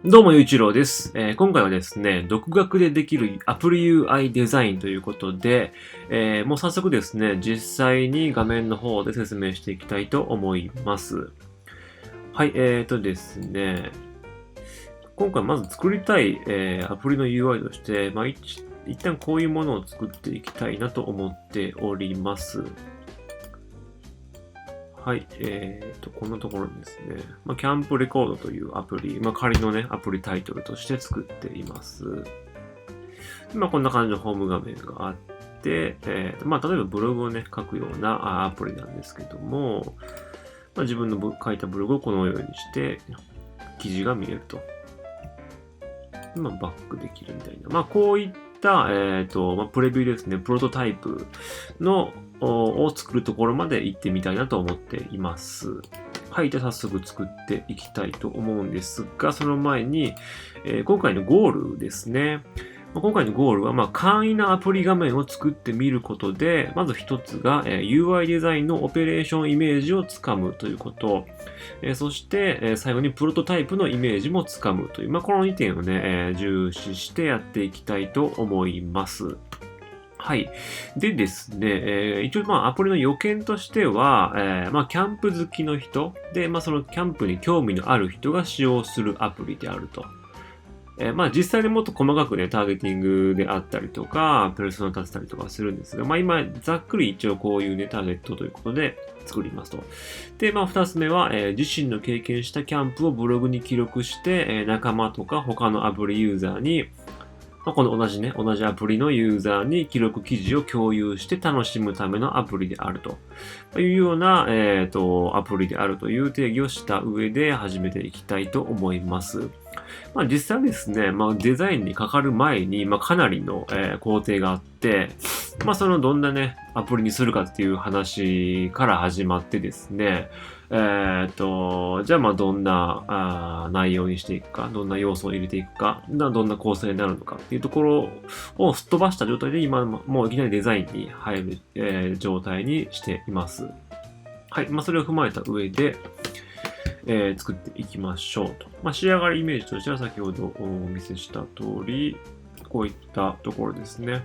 どうも、ゆういちろうです。今回はですね、独学でできるアプリ UI デザインということで、もう早速ですね、実際に画面の方で説明していきたいと思います。はい、ですね、今回まず作りたい、アプリの UI として、一旦こういうものを作っていきたいなと思っております。はい、こんなところにですね、キャンプレコードというアプリ、仮のね、アプリタイトルとして作っています。こんな感じのホーム画面があって、例えばブログをね、書くようなアプリなんですけども、自分の書いたブログをこのようにして、記事が見えると。バックできるみたいな。こういった、プレビューですね、プロトタイプのを作るところまで行ってみたいなと思っています。はい。で、早速作っていきたいと思うんですが、その前に、今回のゴールですね。今回のゴールは、簡易なアプリ画面を作ってみることで、まず一つが、UI デザインのオペレーションイメージをつかむということ。そして、最後にプロトタイプのイメージもつかむという、この2点をね、重視してやっていきたいと思います。はい。でですね、一応アプリの予見としては、キャンプ好きの人で、そのキャンプに興味のある人が使用するアプリであると。実際にもっと細かくね、ターゲティングであったりとか、ペルソナ立てたりとかするんですが、今、ざっくり一応こういうね、ターゲットということで作りますと。で、二つ目は、自身の経験したキャンプをブログに記録して、仲間とか他のアプリユーザーに、この同じアプリのユーザーに記録記事を共有して楽しむためのアプリであるというような、アプリであるという定義をした上で始めていきたいと思います。実際ですね、デザインにかかる前に、かなりの、工程があって、そのどんなね、アプリにするかっていう話から始まってですね、じゃあどんな内容にしていくか、どんな要素を入れていくか、どんな構成になるのかっていうところをすっ飛ばした状態で今もういきなりデザインに入る、状態にしています。はい。それを踏まえた上で、作っていきましょうと。仕上がりイメージとしては先ほどお見せした通り、こういったところですね。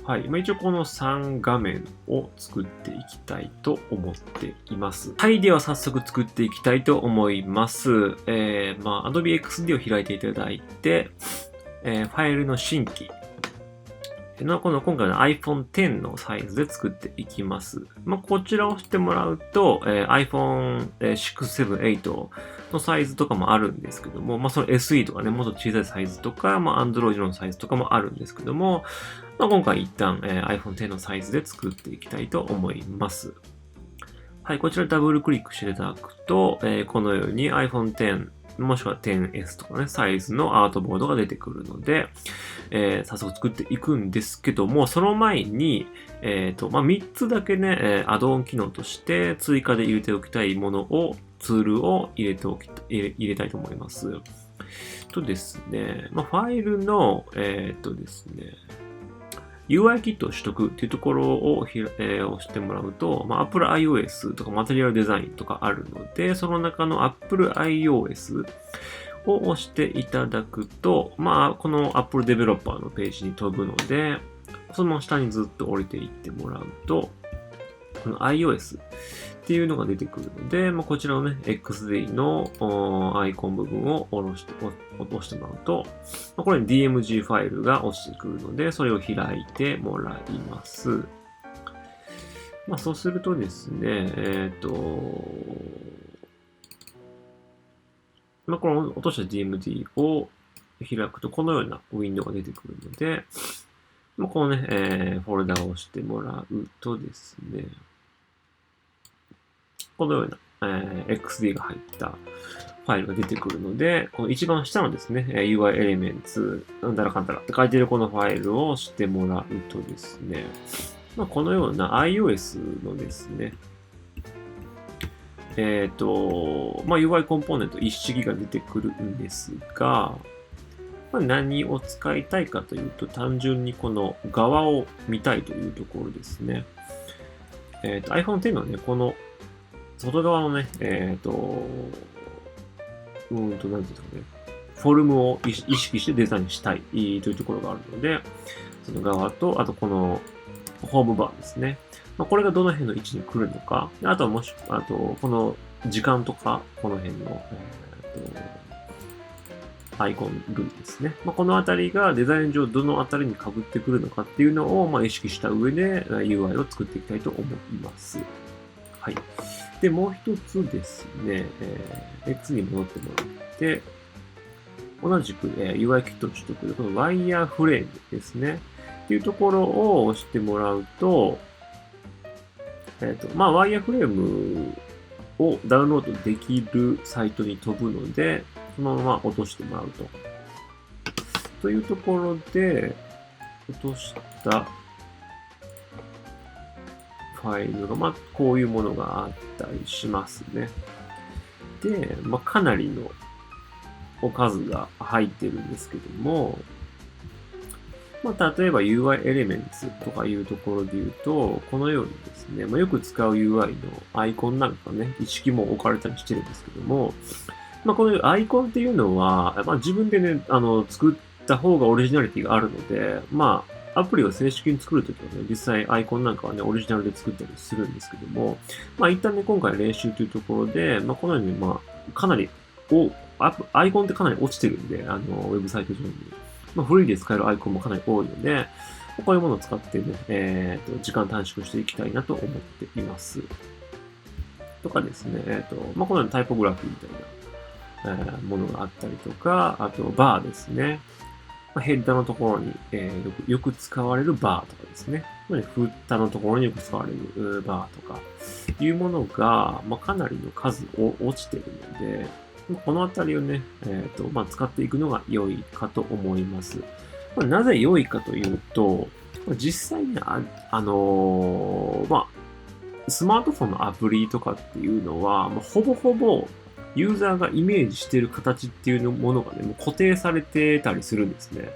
はい。一応この3画面を作っていきたいと思っています。はい。では早速作っていきたいと思います。Adobe XD を開いていただいて、ファイルの新規の今回の iPhone X のサイズで作っていきます。こちらを押してもらうと、iPhone 6、7、8のサイズとかもあるんですけども、その SE とかね、もっと小さいサイズとか、Android のサイズとかもあるんですけども、今回一旦、iPhone X のサイズで作っていきたいと思います。はい、こちらダブルクリックしていただくと、このように iPhone Xもしくは 10S とかね、サイズのアートボードが出てくるので、早速作っていくんですけども、その前に、3つだけね、アドオン機能として追加で入れておきたいものを、ツールを入れたいと思います。とですね、ファイルの、ですね、UI キットを取得っていうところを押してもらうと、Apple iOS とかマテリアルデザインとかあるので、その中の Apple iOS を押していただくと、この Apple Developer のページに飛ぶので、その下にずっと降りていってもらうと、この iOS っていうのが出てくるので、こちらのね、XD のアイコン部分を押してもらうと、これに DMG ファイルが落ちてくるので、それを開いてもらいます。そうするとですね、この落とした DMD を開くと、このようなウィンドウが出てくるので、このね、フォルダを押してもらうとですね、このような、XD が入ったファイルが出てくるので、この一番下のですね、UI Elements なんだらかんだらって書いてるこのファイルを押してもらうとですね、このような iOS のですね、UI コンポーネント一式が出てくるんですが、何を使いたいかというと、単純にこの側を見たいというところですね。iPhone X のね、この外側のね、なんていうんですかね。フォルムを意識してデザインしたいというところがあるので、その側と、あとこのホームバーですね。これがどの辺の位置に来るのか、あとはあと、この時間とか、この辺の、アイコン類ですね。このあたりがデザイン上どのあたりに被ってくるのかっていうのを意識した上で UI を作っていきたいと思います。はい。で、もう一つですね、X に戻ってもらって、同じく UI キットの取得で、このワイヤーフレームですね。っていうところを押してもらうと、ワイヤーフレームをダウンロードできるサイトに飛ぶので、そのまま落としてもらうと。というところで、落としたファイルが、こういうものがあったりしますね。で、かなりのお数が入ってるんですけども、例えば UI Elements とかいうところで言うと、このようにですね、よく使う UI のアイコンなんかね、一式も置かれたりしてるんですけども、このアイコンっていうのは、自分でね、作った方がオリジナリティがあるので、アプリを正式に作るときはね、実際アイコンなんかはね、オリジナルで作ったりするんですけども、一旦ね、今回練習というところで、このようにかなり、アイコンってかなり落ちてるんで、ウェブサイト上に。フリーで使えるアイコンもかなり多いので、こういうものを使ってね、時間短縮していきたいなと思っています。とかですね、このようなタイポグラフィーみたいな、ものがあったりとか、あとバーですね。ヘッダのところに、よく使われるバーとかですね。フッターのところによく使われるバーとか、いうものが、かなりの数落ちてるので、このあたりをね、使っていくのが良いかと思います。なぜ良いかというと、実際にスマートフォンのアプリとかっていうのは、ほぼほぼユーザーがイメージしている形っていうものがね、もう固定されてたりするんですね。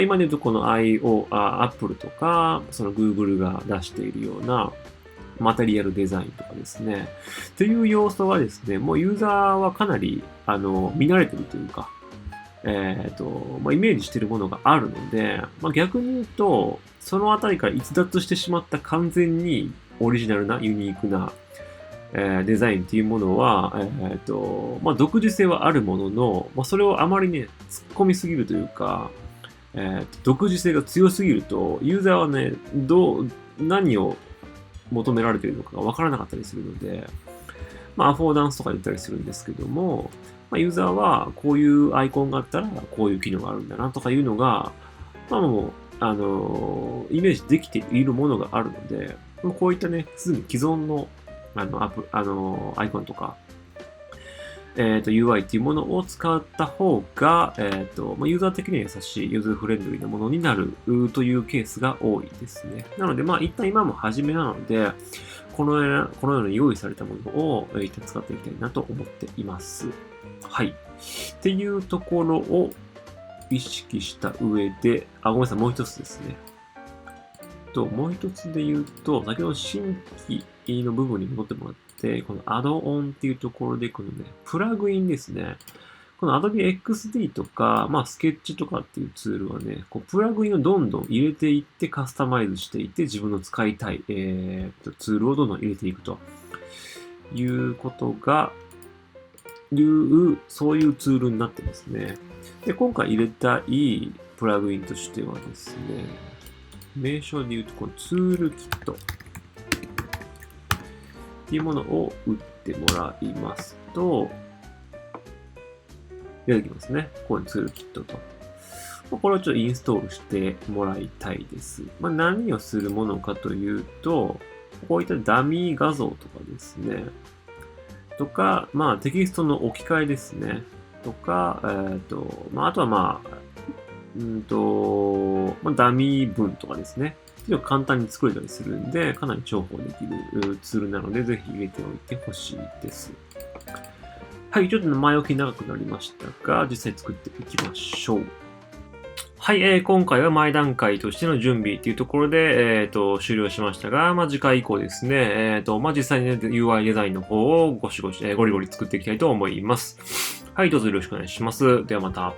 今で言うとこのApple とか、その Google が出しているようなマテリアルデザインとかですね。という要素はですね、もうユーザーはかなり、見慣れてるというか、イメージしているものがあるので、逆に言うと、そのあたりから逸脱してしまった完全にオリジナルなユニークなデザインっていうものは、独自性はあるものの、それをあまりね、突っ込みすぎるというか、独自性が強すぎると、ユーザーはね、何を求められているのかがわからなかったりするので、アフォーダンスとか言ったりするんですけども、ユーザーはこういうアイコンがあったらこういう機能があるんだなとかいうのが、もう、イメージできているものがあるので、こういったね、すでに既存のアイコンとか、UI っていうものを使った方が、ユーザー的には優しい、ユーザーフレンドリーなものになるというケースが多いですね。なので、一旦今も初めなので、このように用意されたものを一旦使っていきたいなと思っています。はい。っていうところを意識した上で、ごめんなさい、もう一つですね。もう一つで言うと、先ほど新規の部分に戻ってもらって、このアドオンっていうところで、このね、プラグインですね。この Adobe XD とか、スケッチとかっていうツールはね、プラグインをどんどん入れていってカスタマイズしていって自分の使いたい、ツールをどんどん入れていくということが、そういうツールになってますね。で、今回入れたいプラグインとしてはですね、名称で言うと、このツールキットっていうものを打ってもらいますと、出てきますね。ここにツールキットと。これをちょっとインストールしてもらいたいです。何をするものかというと、こういったダミー画像とかですね。とか、テキストの置き換えですね。とか、あとはダミー文とかですね。簡単に作れたりするんで、かなり重宝できるツールなので、ぜひ入れておいてほしいです。はい、ちょっと前置き長くなりましたが、実際作っていきましょう。はい、今回は前段階としての準備というところで、終了しましたが、次回以降ですね、実際に、ね、UI デザインの方をゴリゴリ作っていきたいと思います。はい、どうぞよろしくお願いします。ではまた。